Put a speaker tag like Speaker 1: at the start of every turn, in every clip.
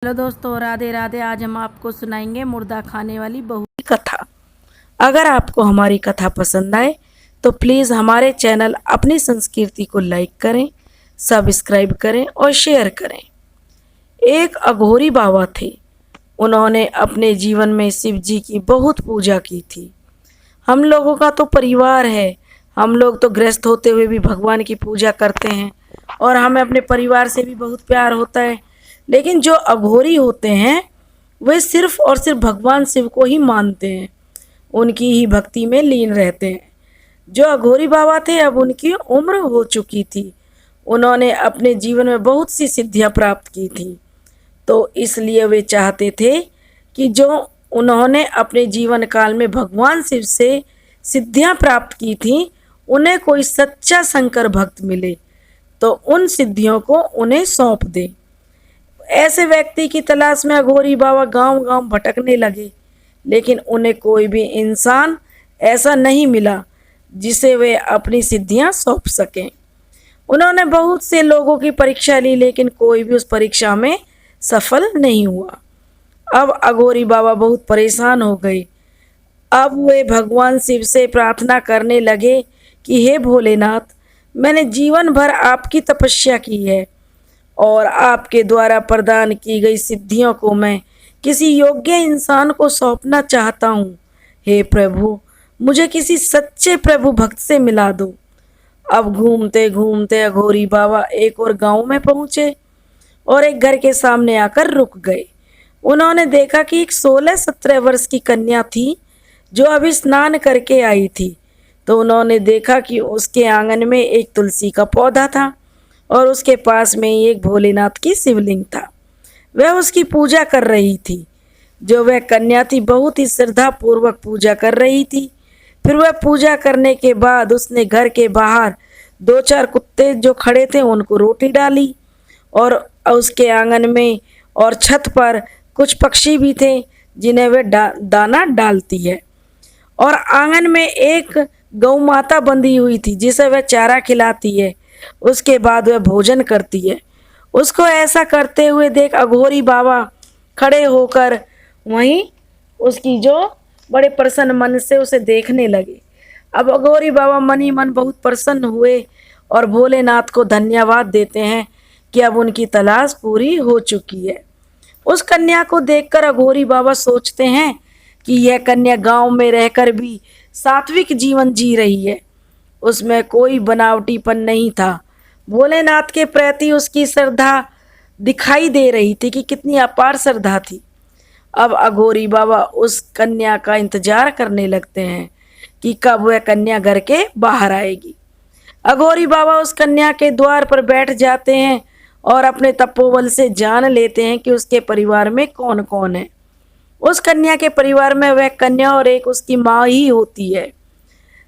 Speaker 1: Hello दोस्तों, राधे राधे। आज हम आपको सुनाएंगे मुर्दा खाने वाली बहू
Speaker 2: की कथा। अगर आपको हमारी कथा पसंद आए तो प्लीज़ हमारे चैनल अपनी संस्कृति को लाइक करें, सब्सक्राइब करें और शेयर करें। एक अघोरी बाबा थे। उन्होंने अपने जीवन में शिव जी की बहुत पूजा की थी। हम लोगों का तो परिवार है, हम लोग तो गृहस्थ होते हुए भी भगवान की पूजा करते हैं और हमें अपने परिवार से भी बहुत प्यार होता है। लेकिन जो अघोरी होते हैं वे सिर्फ और सिर्फ भगवान शिव को ही मानते हैं, उनकी ही भक्ति में लीन रहते हैं। जो अघोरी बाबा थे अब उनकी उम्र हो चुकी थी। उन्होंने अपने जीवन में बहुत सी सिद्धियां प्राप्त की थी, तो इसलिए वे चाहते थे कि जो उन्होंने अपने जीवन काल में भगवान शिव से सिद्धियां प्राप्त की थी उन्हें कोई सच्चा शंकर भक्त मिले तो उन सिद्धियों को उन्हें सौंप दे। ऐसे व्यक्ति की तलाश में अघोरी बाबा गांव गांव भटकने लगे, लेकिन उन्हें कोई भी इंसान ऐसा नहीं मिला जिसे वे अपनी सिद्धियां सौंप सकें। उन्होंने बहुत से लोगों की परीक्षा ली, लेकिन कोई भी उस परीक्षा में सफल नहीं हुआ। अब अघोरी बाबा बहुत परेशान हो गए। अब वे भगवान शिव से प्रार्थना करने लगे कि हे भोलेनाथ, मैंने जीवन भर आपकी तपस्या की है और आपके द्वारा प्रदान की गई सिद्धियों को मैं किसी योग्य इंसान को सौंपना चाहता हूँ। हे प्रभु, मुझे किसी सच्चे प्रभु भक्त से मिला दो। अब घूमते घूमते अघोरी बाबा एक और गांव में पहुंचे और एक घर के सामने आकर रुक गए। उन्होंने देखा कि एक 16-17 वर्ष की कन्या थी जो अभी स्नान करके आई थी। तो उन्होंने देखा कि उसके आंगन में एक तुलसी का पौधा था और उसके पास में ही एक भोलेनाथ की शिवलिंग था। वह उसकी पूजा कर रही थी। जो वह कन्या थी बहुत ही श्रद्धा पूर्वक पूजा कर रही थी। फिर वह पूजा करने के बाद उसने घर के बाहर 2-4 कुत्ते जो खड़े थे उनको रोटी डाली और उसके आंगन में और छत पर कुछ पक्षी भी थे जिन्हें वह दाना डालती है। और आंगन में एक गौ माता बंधी हुई थी जिसे वह चारा खिलाती है। उसके बाद वह भोजन करती है। उसको ऐसा करते हुए देख अघोरी बाबा खड़े होकर वहीं उसकी जो बड़े प्रसन्न मन से उसे देखने लगे। अब अघोरी बाबा मन ही मन बहुत प्रसन्न हुए और भोलेनाथ को धन्यवाद देते हैं कि अब उनकी तलाश पूरी हो चुकी है। उस कन्या को देखकर अघोरी बाबा सोचते हैं कि यह कन्या गांव में रहकर भी सात्विक जीवन जी रही है, उसमें कोई बनावटीपन नहीं था। भोलेनाथ के प्रति उसकी श्रद्धा दिखाई दे रही थी कि कितनी अपार श्रद्धा थी। अब अघोरी बाबा उस कन्या का इंतजार करने लगते हैं कि कब वह कन्या घर के बाहर आएगी। अघोरी बाबा उस कन्या के द्वार पर बैठ जाते हैं और अपने तपोबल से जान लेते हैं कि उसके परिवार में कौन कौन है। उस कन्या के परिवार में वह कन्या और एक उसकी माँ ही होती है।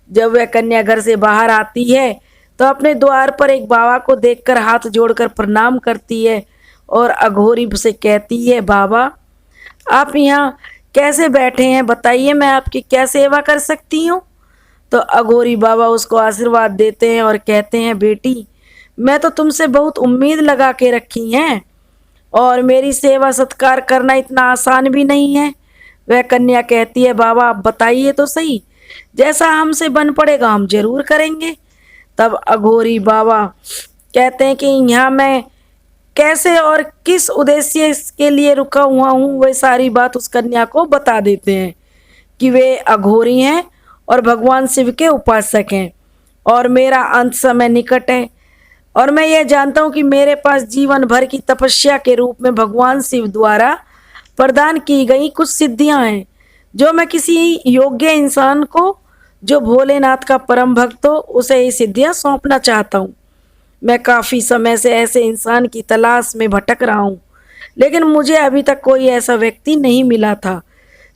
Speaker 2: जब वह कन्या घर से बाहर आती है तो अपने द्वार पर एक बाबा को देखकर हाथ जोड़कर प्रणाम करती है और अघोरी से कहती है, बाबा आप यहाँ कैसे बैठे हैं, बताइए मैं आपकी क्या सेवा कर सकती हूँ। तो अघोरी बाबा उसको आशीर्वाद देते हैं और कहते हैं, बेटी मैं तो तुमसे बहुत उम्मीद लगा के रखी हैं और मेरी सेवा सत्कार करना इतना आसान भी नहीं है। वह कन्या कहती है, बाबा आप बताइए तो सही, जैसा हमसे बन पड़ेगा हम जरूर करेंगे। तब अघोरी बाबा कहते हैं कि यहाँ मैं कैसे और किस उद्देश्य के लिए रुका हुआ हूँ वह सारी बात उस कन्या को बता देते हैं कि वे अघोरी हैं और भगवान शिव के उपासक हैं और मेरा अंत समय निकट है और मैं यह जानता हूँ कि मेरे पास जीवन भर की तपस्या के रूप में भगवान शिव द्वारा प्रदान की गई कुछ सिद्धियां हैं जो मैं किसी योग्य इंसान को जो भोलेनाथ का परम भक्त हो उसे ये सिद्धियां सौंपना चाहता हूँ। मैं काफ़ी समय से ऐसे इंसान की तलाश में भटक रहा हूँ, लेकिन मुझे अभी तक कोई ऐसा व्यक्ति नहीं मिला था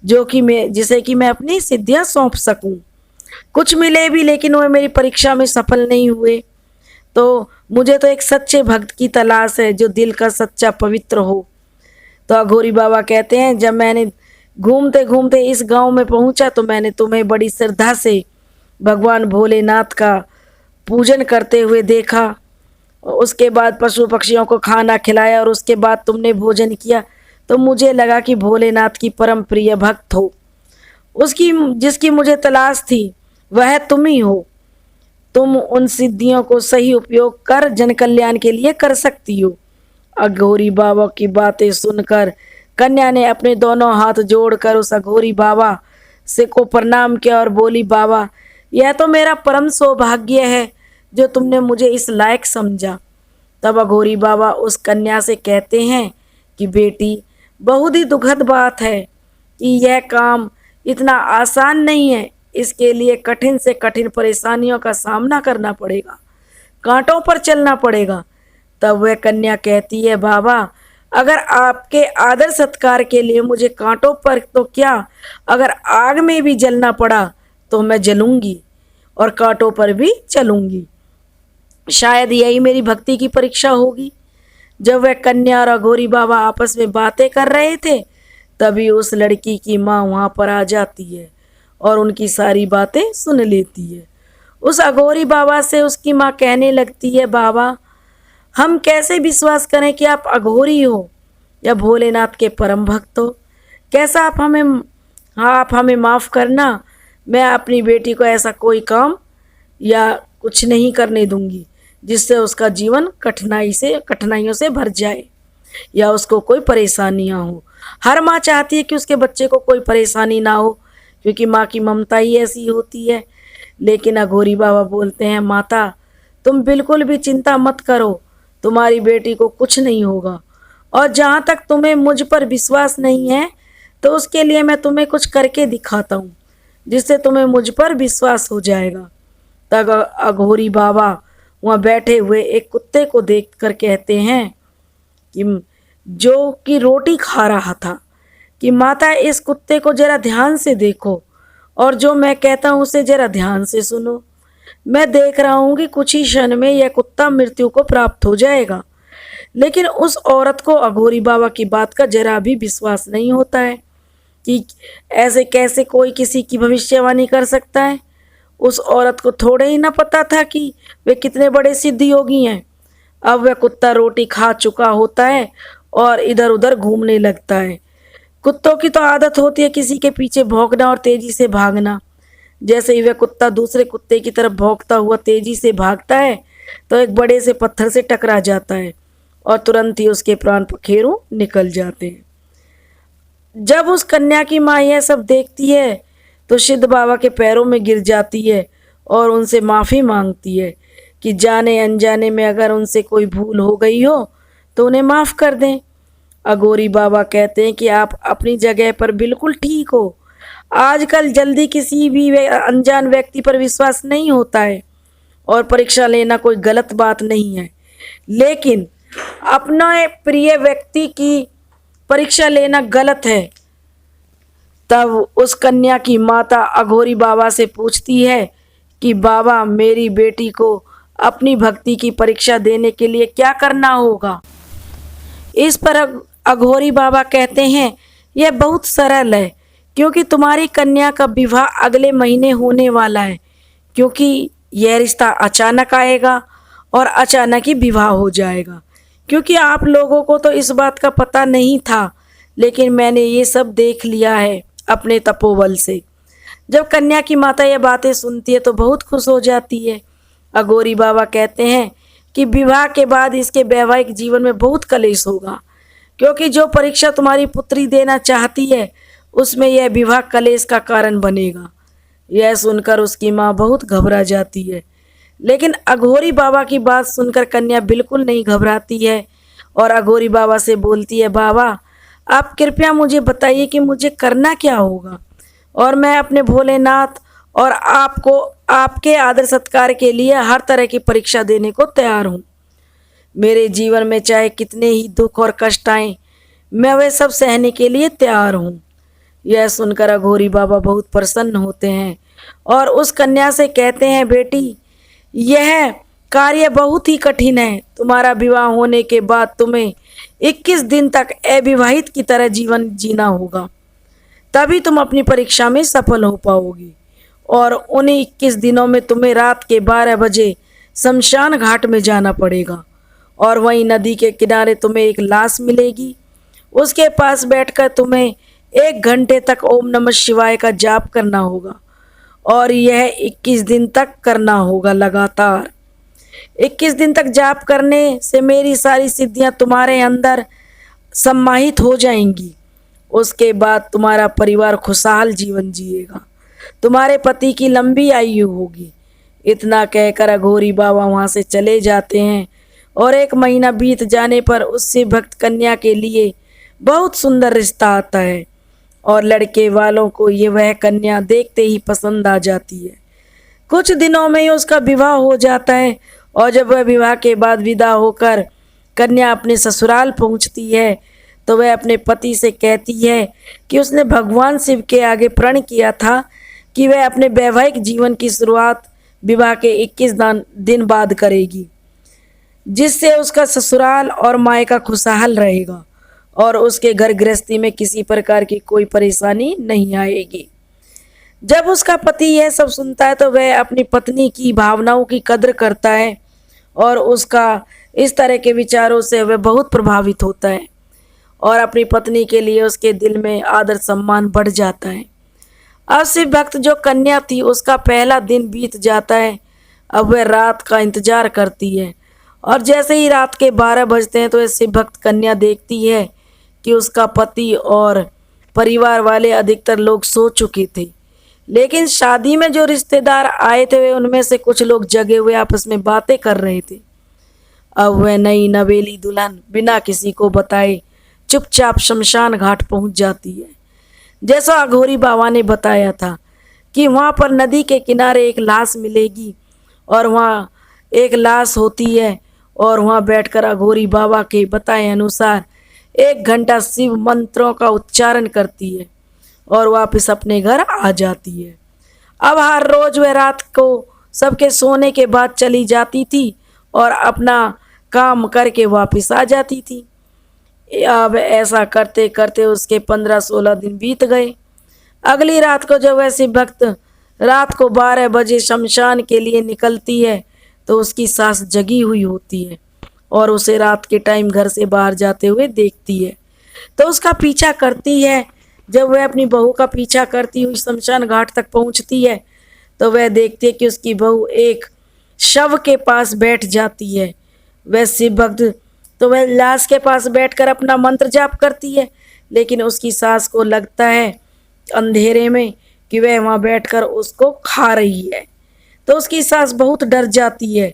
Speaker 2: जो कि जिसे कि मैं अपनी सिद्धियां सौंप सकूं। कुछ मिले भी लेकिन वह मेरी परीक्षा में सफल नहीं हुए। तो मुझे तो एक सच्चे भक्त की तलाश है जो दिल का सच्चा पवित्र हो। तो अघोरी बाबा कहते हैं, जब मैंने घूमते घूमते इस गांव में पहुंचा तो मैंने तुम्हें बड़ी श्रद्धा से भगवान भोलेनाथ का पूजन करते हुए देखा। उसके बाद पशु पक्षियों को खाना खिलाया और उसके बाद तुमने भोजन किया तो मुझे लगा कि भोलेनाथ की परम प्रिय भक्त हो, उसकी जिसकी मुझे तलाश थी वह तुम ही हो। तुम उन सिद्धियों को सही उपयोग कर जन कल्याण के लिए कर सकती हो। अघोरी बाबा की बातें सुनकर कन्या ने अपने दोनों हाथ जोड़कर उस अघोरी बाबा से को प्रणाम किया और बोली, बाबा, यह तो मेरा परम सौभाग्य है जो तुमने मुझे इस लायक समझा। तब अघोरी बाबा उस कन्या से कहते हैं कि बेटी, बहुत ही दुखद बात है कि यह काम इतना आसान नहीं है। इसके लिए कठिन से कठिन परेशानियों का सामना करना पड़ेगा, कांटों पर चलना पड़ेगा। तब वह कन्या कहती है, बाबा, अगर आपके आदर सत्कार के लिए मुझे कांटों पर तो क्या, अगर आग में भी जलना पड़ा तो मैं जलूंगी और कांटों पर भी चलूंगी। शायद यही मेरी भक्ति की परीक्षा होगी। जब वह कन्या और अघोरी बाबा आपस में बातें कर रहे थे, तभी उस लड़की की माँ वहाँ पर आ जाती है और उनकी सारी बातें सुन लेती है। उस अघोरी बाबा से उसकी माँ कहने लगती है, बाबा, हम कैसे विश्वास करें कि आप अघोरी हो या भोलेनाथ के परम भक्त हो? कैसा आप हमें माफ़ करना। मैं अपनी बेटी को ऐसा कोई काम या कुछ नहीं करने दूंगी जिससे उसका जीवन कठिनाइयों से भर जाए या उसको कोई परेशानियां हो। हर माँ चाहती है कि उसके बच्चे को कोई परेशानी ना हो, क्योंकि माँ की ममता ही ऐसी होती है। लेकिन अघोरी बाबा बोलते हैं, माता, तुम बिल्कुल भी चिंता मत करो, तुम्हारी बेटी को कुछ नहीं होगा। और जहाँ तक तुम्हें मुझ पर विश्वास नहीं है तो उसके लिए मैं तुम्हें कुछ करके दिखाता हूँ जिससे तुम्हें मुझ पर विश्वास हो जाएगा। तब अघोरी बाबा वहाँ बैठे हुए एक कुत्ते को देखकर कहते हैं कि जो कि रोटी खा रहा था, कि माता, इस कुत्ते को जरा ध्यान से देखो और जो मैं कहता हूँ उसे जरा ध्यान से सुनो। मैं देख रहा हूँ कि कुछ ही क्षण में यह कुत्ता मृत्यु को प्राप्त हो जाएगा। लेकिन उस औरत को अघोरी बाबा की बात का जरा भी विश्वास नहीं होता है कि ऐसे कैसे कोई किसी की भविष्यवाणी कर सकता है। उस औरत को थोड़े ही ना पता था कि वे कितने बड़े सिद्ध योगी हैं। अब वह कुत्ता रोटी खा चुका होता है और इधर उधर घूमने लगता है। कुत्तों की तो आदत होती है किसी के पीछे भौंकना और तेजी से भागना। जैसे ही वह कुत्ता दूसरे कुत्ते की तरफ भौंकता हुआ तेजी से भागता है तो एक बड़े से पत्थर से टकरा जाता है और तुरंत ही उसके प्राण पखेरु निकल जाते हैं। जब उस कन्या की माँ यह सब देखती है तो सिद्ध बाबा के पैरों में गिर जाती है और उनसे माफ़ी मांगती है कि जाने अनजाने में अगर उनसे कोई भूल हो गई हो तो उन्हें माफ़ कर दें। अघोरी बाबा कहते हैं कि आप अपनी जगह पर बिल्कुल ठीक हो। आजकल जल्दी किसी भी अनजान व्यक्ति पर विश्वास नहीं होता है और परीक्षा लेना कोई गलत बात नहीं है, लेकिन अपने प्रिय व्यक्ति की परीक्षा लेना गलत है। तब उस कन्या की माता अघोरी बाबा से पूछती है कि बाबा, मेरी बेटी को अपनी भक्ति की परीक्षा देने के लिए क्या करना होगा? इस पर अघोरी बाबा कहते हैं, यह बहुत सरल है, क्योंकि तुम्हारी कन्या का विवाह अगले महीने होने वाला है। क्योंकि यह रिश्ता अचानक आएगा और अचानक ही विवाह हो जाएगा। क्योंकि आप लोगों को तो इस बात का पता नहीं था, लेकिन मैंने ये सब देख लिया है अपने तपोबल से। जब कन्या की माता ये बातें सुनती है तो बहुत खुश हो जाती है। अघोरी बाबा कहते हैं कि विवाह के बाद इसके वैवाहिक जीवन में बहुत कलेश होगा, क्योंकि जो परीक्षा तुम्हारी पुत्री देना चाहती है उसमें यह विवाह कलेश का कारण बनेगा। यह सुनकर उसकी माँ बहुत घबरा जाती है, लेकिन अघोरी बाबा की बात सुनकर कन्या बिल्कुल नहीं घबराती है और अघोरी बाबा से बोलती है, बाबा, आप कृपया मुझे बताइए कि मुझे करना क्या होगा, और मैं अपने भोलेनाथ और आपको आपके आदर सत्कार के लिए हर तरह की परीक्षा देने को तैयार हूँ। मेरे जीवन में चाहे कितने ही दुख और कष्ट आए, मैं वे सब सहने के लिए तैयार हूँ। यह सुनकर अघोरी बाबा बहुत प्रसन्न होते हैं और उस कन्या से कहते हैं, बेटी, यह कार्य बहुत ही कठिन है। तुम्हारा विवाह होने के बाद तुम्हें 21 दिन तक अविवाहित की तरह जीवन जीना होगा, तभी तुम अपनी परीक्षा में सफल हो पाओगी। और उन 21 दिनों में तुम्हें रात के 12 बजे शमशान घाट में जाना पड़ेगा और वहीं नदी के किनारे तुम्हें एक लाश मिलेगी। उसके पास बैठकर तुम्हें 1 घंटे तक ओम नमः शिवाय का जाप करना होगा और यह 21 दिन तक करना होगा लगातार। 21 दिन तक जाप करने से मेरी सारी सिद्धियां तुम्हारे अंदर सम्माहित हो जाएंगी। उसके बाद तुम्हारा परिवार खुशहाल जीवन जिएगा, तुम्हारे पति की लंबी आयु होगी। इतना कहकर अघोरी बाबा वहाँ से चले जाते हैं और 1 महीना बीत जाने पर उससे भक्त कन्या के लिए बहुत सुंदर रिश्ता आता है और लड़के वालों को ये वह कन्या देखते ही पसंद आ जाती है। कुछ दिनों में ही उसका विवाह हो जाता है और जब वह विवाह के बाद विदा होकर कन्या अपने ससुराल पहुंचती है तो वह अपने पति से कहती है कि उसने भगवान शिव के आगे प्रण किया था कि वह अपने वैवाहिक जीवन की शुरुआत विवाह के 21 दिन बाद करेगी, जिससे उसका ससुराल और मायका खुशहाल रहेगा और उसके घर गृहस्थी में किसी प्रकार की कोई परेशानी नहीं आएगी। जब उसका पति यह सब सुनता है तो वह अपनी पत्नी की भावनाओं की कद्र करता है और उसका इस तरह के विचारों से वह बहुत प्रभावित होता है और अपनी पत्नी के लिए उसके दिल में आदर सम्मान बढ़ जाता है। अब शिव भक्त जो कन्या थी उसका पहला दिन बीत जाता है। अब वह रात का इंतजार करती है और जैसे ही रात के 12 बजते हैं तो वह शिव भक्त कन्या देखती है कि उसका पति और परिवार वाले अधिकतर लोग सो चुके थे, लेकिन शादी में जो रिश्तेदार आए थे वे उनमें से कुछ लोग जगे हुए आपस में बातें कर रहे थे। अब वह नई नवेली दुल्हन बिना किसी को बताए चुपचाप शमशान घाट पहुंच जाती है। जैसा अघोरी बाबा ने बताया था कि वहाँ पर नदी के किनारे एक लाश मिलेगी और वहाँ एक लाश होती है और वहाँ बैठकर अघोरी बाबा के बताए अनुसार 1 घंटा शिव मंत्रों का उच्चारण करती है और वापस अपने घर आ जाती है। अब हर रोज वह रात को सबके सोने के बाद चली जाती थी और अपना काम करके वापस आ जाती थी। अब ऐसा करते करते उसके 15-16 दिन बीत गए। अगली रात को जब वह शिव भक्त रात को 12 बजे शमशान के लिए निकलती है तो उसकी सास जगी हुई होती है और उसे रात के टाइम घर से बाहर जाते हुए देखती है तो उसका पीछा करती है। जब वह अपनी बहू का पीछा करती हुई शमशान घाट तक पहुंचती है तो वह देखती है कि उसकी बहू एक शव के पास बैठ जाती है। वह शिव भक्त तो वह लाश के पास बैठकर अपना मंत्र जाप करती है, लेकिन उसकी सास को लगता है अंधेरे में कि वह वहाँ बैठकर उसको खा रही है। तो उसकी सास बहुत डर जाती है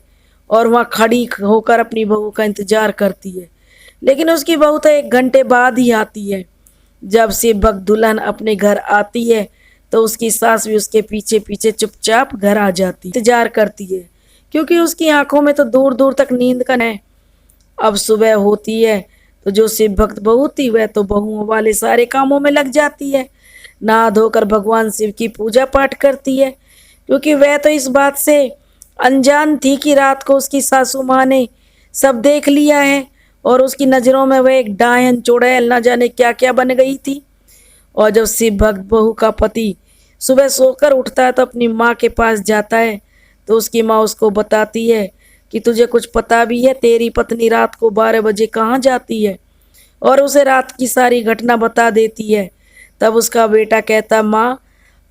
Speaker 2: और वहाँ खड़ी होकर अपनी बहू का इंतजार करती है, लेकिन उसकी बहू तो 1 घंटे बाद ही आती है। जब शिव भक्त दुल्हन अपने घर आती है तो उसकी सास भी उसके पीछे पीछे चुपचाप घर आ जाती है, इंतजार करती है, क्योंकि उसकी आंखों में तो दूर दूर तक नींद का है। अब सुबह होती है तो जो शिव भक्त बहू थी वह तो बहुओं वाले सारे कामों में लग जाती है, नहा धोकर भगवान शिव की पूजा पाठ करती है, क्योंकि वह तो इस बात से अनजान थी कि रात को उसकी सासू माँ ने सब देख लिया है और उसकी नज़रों में वह एक डायन चुड़ैल न जाने क्या क्या बन गई थी। और जब शिव भक्त बहू का पति सुबह सोकर उठता है तो अपनी माँ के पास जाता है तो उसकी माँ उसको बताती है कि तुझे कुछ पता भी है, तेरी पत्नी रात को 12 बजे कहाँ जाती है, और उसे रात की सारी घटना बता देती है। तब उसका बेटा कहता, माँ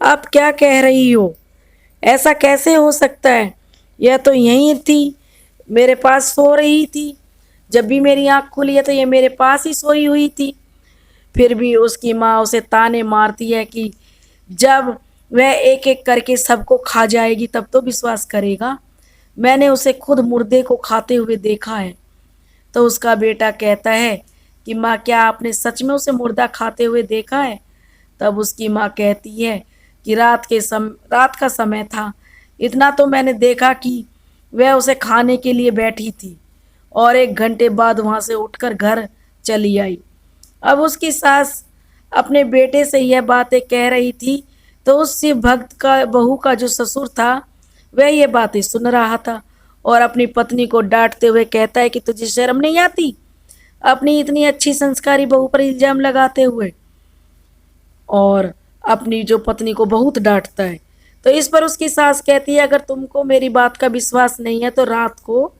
Speaker 2: आप क्या कह रही हो, ऐसा कैसे हो सकता है, यह तो यहीं थी, मेरे पास सो रही थी, जब भी मेरी आँख खुली है तो ये मेरे पास ही सोई हुई थी। फिर भी उसकी माँ उसे ताने मारती है कि जब वह एक एक करके सबको खा जाएगी तब तो विश्वास करेगा, मैंने उसे खुद मुर्दे को खाते हुए देखा है। तो उसका बेटा कहता है कि माँ क्या आपने सच में उसे मुर्दा खाते हुए देखा है। तब उसकी माँ कहती है कि रात का समय था, इतना तो मैंने देखा कि वह उसे खाने के लिए बैठी थी और 1 घंटे बाद वहाँ से उठकर घर चली आई। अब उसकी सास अपने बेटे से यह बातें कह रही थी तो उस शिव भक्त का बहू का जो ससुर था वह ये बातें सुन रहा था और अपनी पत्नी को डांटते हुए कहता है कि तुझे शर्म नहीं आती, अपनी इतनी अच्छी संस्कारी बहू पर इल्जाम लगाते हुए, और अपनी जो पत्नी को बहुत डांटता है। तो इस पर उसकी सास कहती है, अगर तुमको मेरी बात का विश्वास नहीं है तो रात को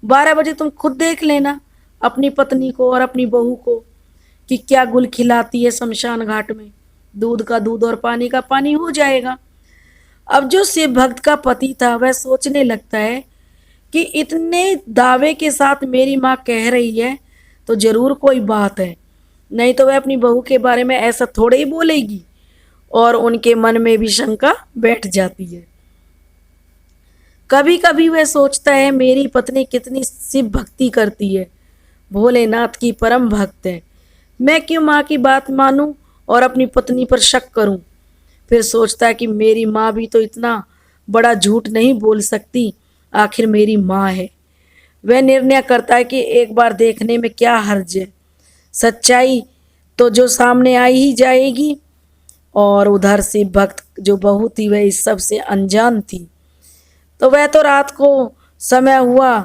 Speaker 2: 12 बजे तुम खुद देख लेना अपनी पत्नी को और अपनी बहू को, कि क्या गुल खिलाती है शमशान घाट में, दूध का दूध और पानी का पानी हो जाएगा। अब जो शिव भक्त का पति था वह सोचने लगता है कि इतने दावे के साथ मेरी माँ कह रही है तो जरूर कोई बात है, नहीं तो वह अपनी बहू के बारे में ऐसा थोड़े ही बोलेगी। और उनके मन में भी शंका बैठ जाती है। कभी कभी वह सोचता है मेरी पत्नी कितनी शिव भक्ति करती है, भोलेनाथ की परम भक्त है, मैं क्यों माँ की बात मानूं और अपनी पत्नी पर शक करूं। फिर सोचता है कि मेरी माँ भी तो इतना बड़ा झूठ नहीं बोल सकती, आखिर मेरी माँ है। वह निर्णय करता है कि एक बार देखने में क्या हर्ज है, सच्चाई तो जो सामने आ ही जाएगी। और उधर से भक्त जो बहू थी वह इस सब से अनजान थी। तो वह तो रात को समय हुआ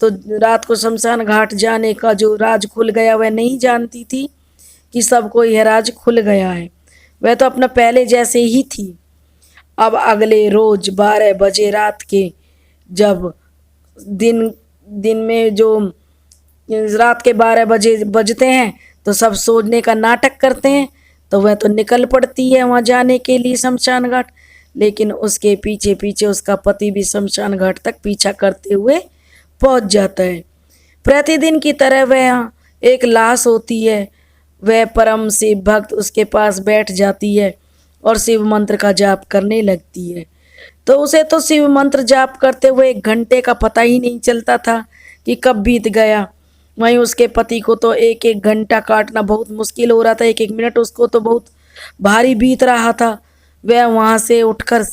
Speaker 2: तो रात को शमशान घाट जाने का जो राज खुल गया वह नहीं जानती थी कि सबको यह राज खुल गया है। वह तो अपना पहले जैसे ही थी। अब अगले रोज 12 बजे रात के जब दिन में जो रात के 12 बजे बजते हैं तो सब सोने का नाटक करते हैं, तो वह तो निकल पड़ती है वहाँ जाने के लिए शमशान घाट। लेकिन उसके पीछे पीछे उसका पति भी शमशान घाट तक पीछा करते हुए पहुँच जाता है। प्रतिदिन की तरह वह एक लाश होती है, वह परम शिव भक्त उसके पास बैठ जाती है और शिव मंत्र का जाप करने लगती है। तो उसे तो शिव मंत्र जाप करते हुए 1 घंटे का पता ही नहीं चलता था कि कब बीत गया। वहीं उसके पति को तो 1-1 घंटा काटना बहुत मुश्किल हो रहा था, 1-1 मिनट उसको तो बहुत भारी बीत रहा था। वह वहाँ से उठकर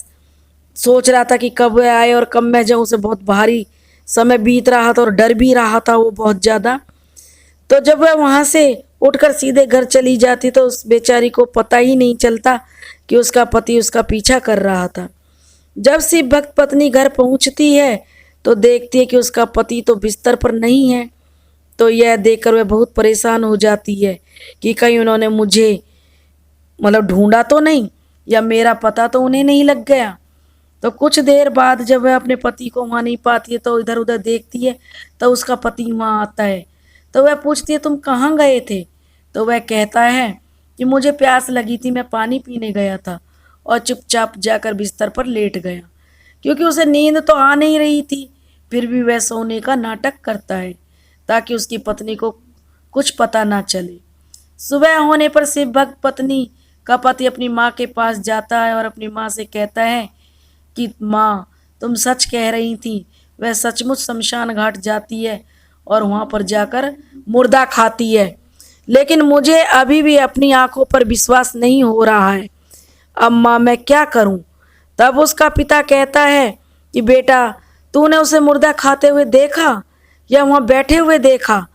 Speaker 2: सोच रहा था कि कब वह आए और कब मैं जाऊँ। उसे बहुत भारी समय बीत रहा था और डर भी रहा था वो बहुत ज़्यादा। तो जब वह वहाँ से उठकर सीधे घर चली जाती तो उस बेचारी को पता ही नहीं चलता कि उसका पति उसका पीछा कर रहा था। जब शिव भक्त पत्नी घर पहुँचती है तो देखती है कि उसका पति तो बिस्तर पर नहीं है। तो यह देखकर वह बहुत परेशान हो जाती है कि कहीं उन्होंने मुझे मतलब ढूंढा तो नहीं या मेरा पता तो उन्हें नहीं लग गया। तो कुछ देर बाद जब वह अपने पति को वहाँ नहीं पाती है तो इधर उधर देखती है तो उसका पति वहाँ आता है। तो वह पूछती है तुम कहाँ गए थे। तो वह कहता है कि मुझे प्यास लगी थी, मैं पानी पीने गया था और चुपचाप जाकर बिस्तर पर लेट गया, क्योंकि उसे नींद तो आ नहीं रही थी। फिर भी वह सोने का नाटक करता है ताकि उसकी पत्नी को कुछ पता ना चले। सुबह होने पर शिव भक्त पत्नी का पति अपनी माँ के पास जाता है और अपनी माँ से कहता है कि माँ तुम सच कह रही थी, वह सचमुच शमशान घाट जाती है और वहाँ पर जाकर मुर्दा खाती है, लेकिन मुझे अभी भी अपनी आंखों पर विश्वास नहीं हो रहा है। अब माँ मैं क्या करूँ। तब उसका पिता कहता है कि बेटा तूने उसे मुर्दा खाते हुए देखा या वहाँ बैठे हुए देखा।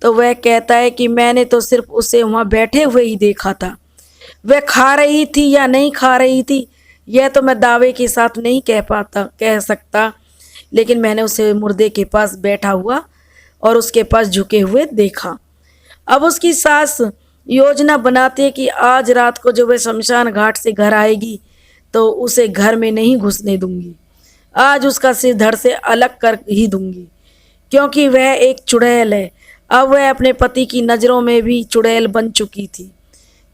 Speaker 2: तो वह कहता है कि मैंने तो सिर्फ उसे वहाँ बैठे हुए ही देखा था, वह खा रही थी या नहीं खा रही थी यह तो मैं दावे के साथ नहीं कह सकता, लेकिन मैंने उसे मुर्दे के पास बैठा हुआ और उसके पास झुके हुए देखा। अब उसकी सास योजना बनाती है कि आज रात को जब वह शमशान घाट से घर आएगी तो उसे घर में नहीं घुसने दूंगी, आज उसका सिर धड़ से अलग कर ही दूंगी, क्योंकि वह एक चुड़ैल है। अब वह अपने पति की नज़रों में भी चुड़ैल बन चुकी थी,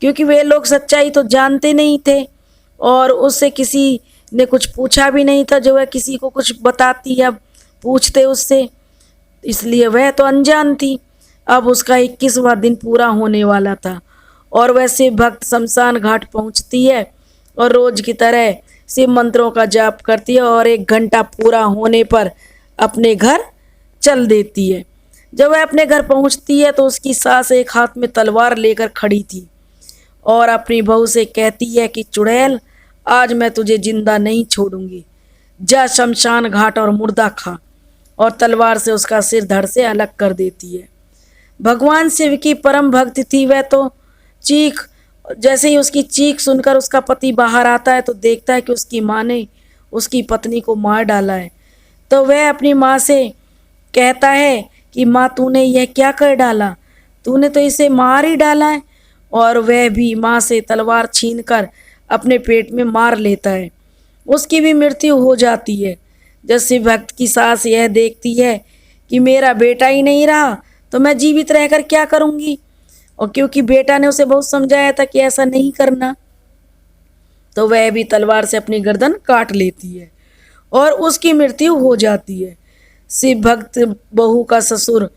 Speaker 2: क्योंकि वे लोग सच्चाई तो जानते नहीं थे और उससे किसी ने कुछ पूछा भी नहीं था जो वह किसी को कुछ बताती या पूछते उससे, इसलिए वह तो अनजान थी। अब उसका 21वां दिन पूरा होने वाला था और वह शिव भक्त शमशान घाट पहुंचती है और रोज की तरह शिव मंत्रों का जाप करती है और 1 घंटा पूरा होने पर अपने घर चल देती है। जब वह अपने घर पहुंचती है तो उसकी सास एक हाथ में तलवार लेकर खड़ी थी और अपनी बहू से कहती है कि चुड़ैल आज मैं तुझे जिंदा नहीं छोड़ूंगी, जा शमशान घाट और मुर्दा खा, और तलवार से उसका सिर धड़ से अलग कर देती है। भगवान शिव की परम भक्त थी वह, तो जैसे ही उसकी चीख सुनकर उसका पति बाहर आता है तो देखता है कि उसकी माँ ने उसकी पत्नी को मार डाला है। तो वह अपनी माँ से कहता है कि माँ तूने यह क्या कर डाला, तूने तो इसे मार ही डाला है। और वह भी माँ से तलवार छीनकर अपने पेट में मार लेता है, उसकी भी मृत्यु हो जाती है। जब शिव भक्त की सास यह देखती है कि मेरा बेटा ही नहीं रहा तो मैं जीवित रहकर क्या करूँगी, और क्योंकि बेटा ने उसे बहुत समझाया था कि ऐसा नहीं करना, तो वह भी तलवार से अपनी गर्दन काट लेती है और उसकी मृत्यु हो जाती है। शिव भक्त बहू का ससुर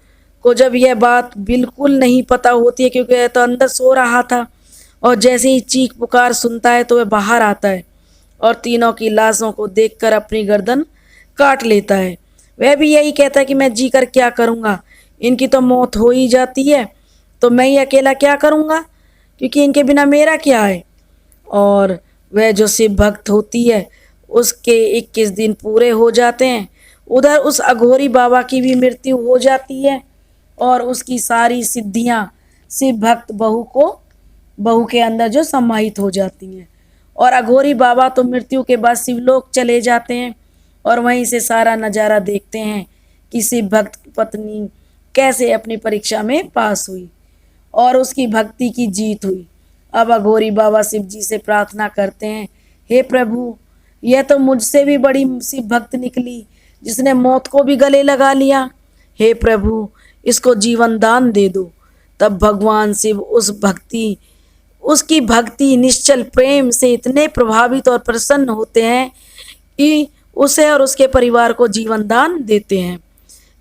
Speaker 2: को जब यह बात बिल्कुल नहीं पता होती है, क्योंकि वह तो अंदर सो रहा था, और जैसे ही चीख पुकार सुनता है तो वह बाहर आता है और तीनों की लाशों को देखकर अपनी गर्दन काट लेता है। वह भी यही कहता है कि मैं जी कर क्या करूँगा, इनकी तो मौत हो ही जाती है, तो मैं ही अकेला क्या करूँगा, क्योंकि इनके बिना मेरा क्या है। और वह जो शिव भक्त होती है उसके 21 दिन पूरे हो जाते हैं। उधर उस अघोरी बाबा की भी मृत्यु हो जाती है और उसकी सारी सिद्धियां शिव भक्त बहू के अंदर जो समाहित हो जाती हैं। और अघोरी बाबा तो मृत्यु के बाद शिवलोक चले जाते हैं और वहीं से सारा नज़ारा देखते हैं कि शिव भक्त पत्नी कैसे अपनी परीक्षा में पास हुई और उसकी भक्ति की जीत हुई। अब अघोरी बाबा शिव जी से प्रार्थना करते हैं, हे प्रभु, यह तो मुझसे भी बड़ी शिव भक्त निकली जिसने मौत को भी गले लगा लिया। हे प्रभु, इसको जीवन दान दे दो। तब भगवान शिव उसकी भक्ति निश्चल प्रेम से इतने प्रभावित और प्रसन्न होते हैं कि उसे और उसके परिवार को जीवन दान देते हैं।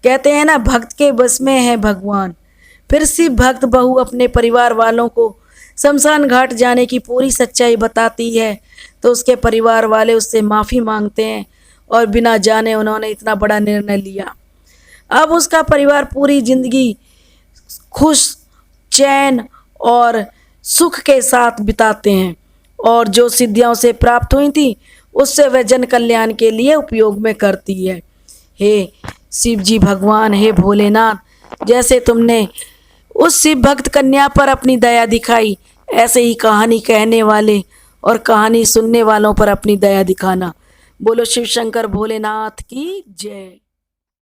Speaker 2: कहते हैं ना, भक्त के बस में है भगवान। फिर शिव भक्त बहू अपने परिवार वालों को शमशान घाट जाने की पूरी सच्चाई बताती है, तो उसके परिवार वाले उससे माफ़ी मांगते हैं और बिना जाने उन्होंने इतना बड़ा निर्णय लिया। अब उसका परिवार पूरी जिंदगी खुश, चैन और सुख के साथ बिताते हैं और जो सिद्धियां उसे प्राप्त हुई थी उससे वह जन कल्याण के लिए उपयोग में करती है। हे शिव जी भगवान, हे भोलेनाथ, जैसे तुमने उस शिव भक्त कन्या पर अपनी दया दिखाई, ऐसे ही कहानी कहने वाले और कहानी सुनने वालों पर अपनी दया दिखाना। बोलो शिव शंकर भोलेनाथ की जय।